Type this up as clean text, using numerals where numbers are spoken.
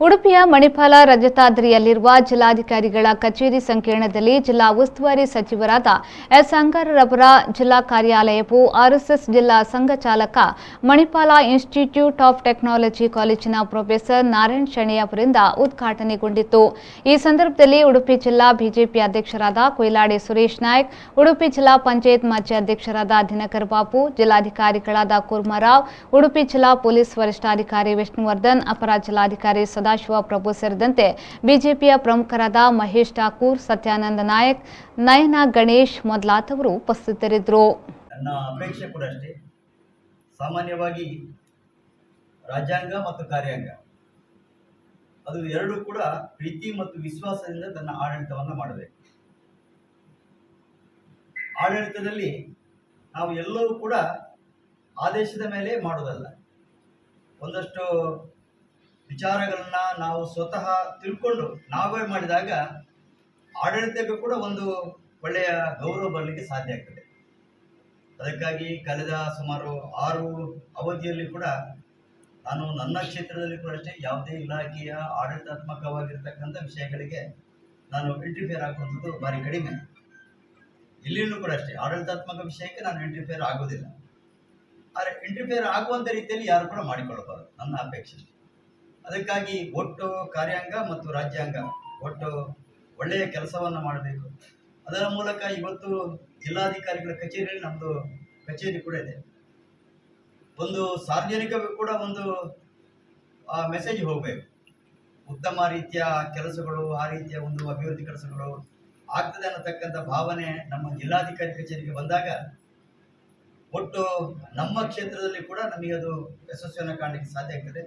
ಉಡುಪಿಯ ಮಣಿಪಾಲ ರಜತಾದ್ರಿಯಲ್ಲಿರುವ ಜಿಲ್ಲಾಧಿಕಾರಿಗಳ ಕಚೇರಿ ಸಂಕೀರ್ಣದಲ್ಲಿ ಜಿಲ್ಲಾ ಉಸ್ತುವಾರಿ ಸಚಿವರಾದ ಎಸ್ ಅಂಗಾರರವರ ಜಿಲ್ಲಾ ಕಾರ್ಯಾಲಯವು ಆರ್ಎಸ್ಎಸ್ ಜಿಲ್ಲಾ ಸಂಘ ಚಾಲಕ ಮಣಿಪಾಲ ಇನ್ಸ್ಟಿಟ್ಯೂಟ್ ಆಫ್ ಟೆಕ್ನಾಲಜಿ ಕಾಲೇಜಿನ ಪ್ರೊಫೆಸರ್ ನಾರಾಯಣ ಶೆಣೈ ಅವರಿಂದ ಉದ್ಘಾಟನೆಗೊಂಡಿತು। ಈ ಸಂದರ್ಭದಲ್ಲಿ ಉಡುಪಿ ಜಿಲ್ಲಾ ಬಿಜೆಪಿ ಅಧ್ಯಕ್ಷರಾದ ಕೊಯ್ಲಾಡಿ ಸುರೇಶ್ ನಾಯ್ಕ್, ಉಡುಪಿ ಜಿಲ್ಲಾ ಪಂಚಾಯತ್ ಮಾಜಿ ಅಧ್ಯಕ್ಷರಾದ ದಿನಕರ್ ಬಾಬು, ಜಿಲ್ಲಾಧಿಕಾರಿಗಳಾದ ಕುರ್ಮಾರಾವ್, ಉಡುಪಿ ಜಿಲ್ಲಾ ಪೊಲೀಸ್ ವರಿಷ್ಠಾಧಿಕಾರಿ ವಿಷ್ಣುವರ್ಧನ್, ಅಪರ ಜಿಲ್ಲಾಧಿಕಾರಿ ಸದಾಶಿವ ಪ್ರಭು ಸೇರಿದಂತೆ ಬಿಜೆಪಿಯ ಪ್ರಮುಖರಾದ ಮಹೇಶ್ ಠಾಕೂರ್, ಸತ್ಯಾನಂದ ನಾಯಕ್, ನಯನ ಗಣೇಶ್ ಮೊದಲಾದವರು ಉಪಸ್ಥಿತರಿದ್ದರು। ನನ್ನ ಅಪೇಕ್ಷೆ ಕೂಡ ಅಷ್ಟೇ, ಸಾಮಾನ್ಯವಾಗಿ ರಾಜ್ಯಾಂಗ ಮತ್ತು ಕಾರ್ಯಾಂಗ ಅದು ಎರಡೂ ಕೂಡ ಪ್ರೀತಿ ಮತ್ತು ವಿಶ್ವಾಸದಿಂದ ತನ್ನ ಆಡಳಿತವನ್ನು ಮಾಡಬೇಕು। ಆಡಳಿತದಲ್ಲಿ ನಾವು ಎಲ್ಲವೂ ಕೂಡ ಆದೇಶದ ಮೇಲೆ ಮಾಡೋದಲ್ಲ, ಒಂದಷ್ಟು ವಿಚಾರಗಳನ್ನ ನಾವು ಸ್ವತಃ ತಿಳ್ಕೊಂಡು ನಾವೇ ಮಾಡಿದಾಗ ಆಡಳಿತಕ್ಕೂ ಕೂಡ ಒಂದು ಒಳ್ಳೆಯ ಗೌರವ ಬರಲಿಕ್ಕೆ ಸಾಧ್ಯ ಆಗ್ತದೆ। ಅದಕ್ಕಾಗಿ ಕಳೆದ ಸುಮಾರು 6 ಅವಧಿಯಲ್ಲಿ ಕೂಡ ನಾನು ನನ್ನ ಕ್ಷೇತ್ರದಲ್ಲಿ ಕೂಡ ಅಷ್ಟೇ ಯಾವುದೇ ಇಲಾಖೆಯ ಆಡಳಿತಾತ್ಮಕವಾಗಿರ್ತಕ್ಕಂಥ ವಿಷಯಗಳಿಗೆ ನಾನು ಇಂಟರ್ಫಿಯರ್ ಆಗುವಂಥದ್ದು ಭಾರಿ ಕಡಿಮೆ। ಇಲ್ಲಿಯೂ ಕೂಡ ಅಷ್ಟೇ ಆಡಳಿತಾತ್ಮಕ ವಿಷಯಕ್ಕೆ ನಾನು ಇಂಟರ್ಫಿಯರ್ ಆಗೋದಿಲ್ಲ, ಆದರೆ ಇಂಟರ್ಫಿಯರ್ ಆಗುವಂಥ ರೀತಿಯಲ್ಲಿ ಯಾರು ಕೂಡ ಮಾಡಿಕೊಳ್ಳಬಾರದು ನನ್ನ ಅಪೇಕ್ಷೆ। ಅದಕ್ಕಾಗಿ ಒಟ್ಟು ಕಾರ್ಯಾಂಗ ಮತ್ತು ರಾಜ್ಯಾಂಗ ಒಟ್ಟು ಒಳ್ಳೆಯ ಕೆಲಸವನ್ನು ಮಾಡಬೇಕು। ಅದರ ಮೂಲಕ ಇವತ್ತು ಜಿಲ್ಲಾಧಿಕಾರಿಗಳ ಕಚೇರಿಯಲ್ಲಿ ನಮ್ಮದು ಕಚೇರಿ ಕೂಡ ಇದೆ, ಒಂದು ಸಾರ್ವಜನಿಕವೂ ಕೂಡ ಒಂದು ಮೆಸೇಜ್ ಹೋಗಬೇಕು, ಉತ್ತಮ ರೀತಿಯ ಕೆಲಸಗಳು, ಆ ರೀತಿಯ ಒಂದು ಅಭಿವೃದ್ಧಿ ಕೆಲಸಗಳು ಆಗ್ತದೆ ಅನ್ನತಕ್ಕಂಥ ಭಾವನೆ ನಮ್ಮ ಜಿಲ್ಲಾಧಿಕಾರಿ ಕಚೇರಿಗೆ ಬಂದಾಗ ಒಟ್ಟು ನಮ್ಮ ಕ್ಷೇತ್ರದಲ್ಲಿ ಕೂಡ ನಮಗೆ ಅದು ಯಶಸ್ವಿಯನ್ನು ಕಾಣಲಿಕ್ಕೆ ಸಾಧ್ಯ ಆಗ್ತದೆ।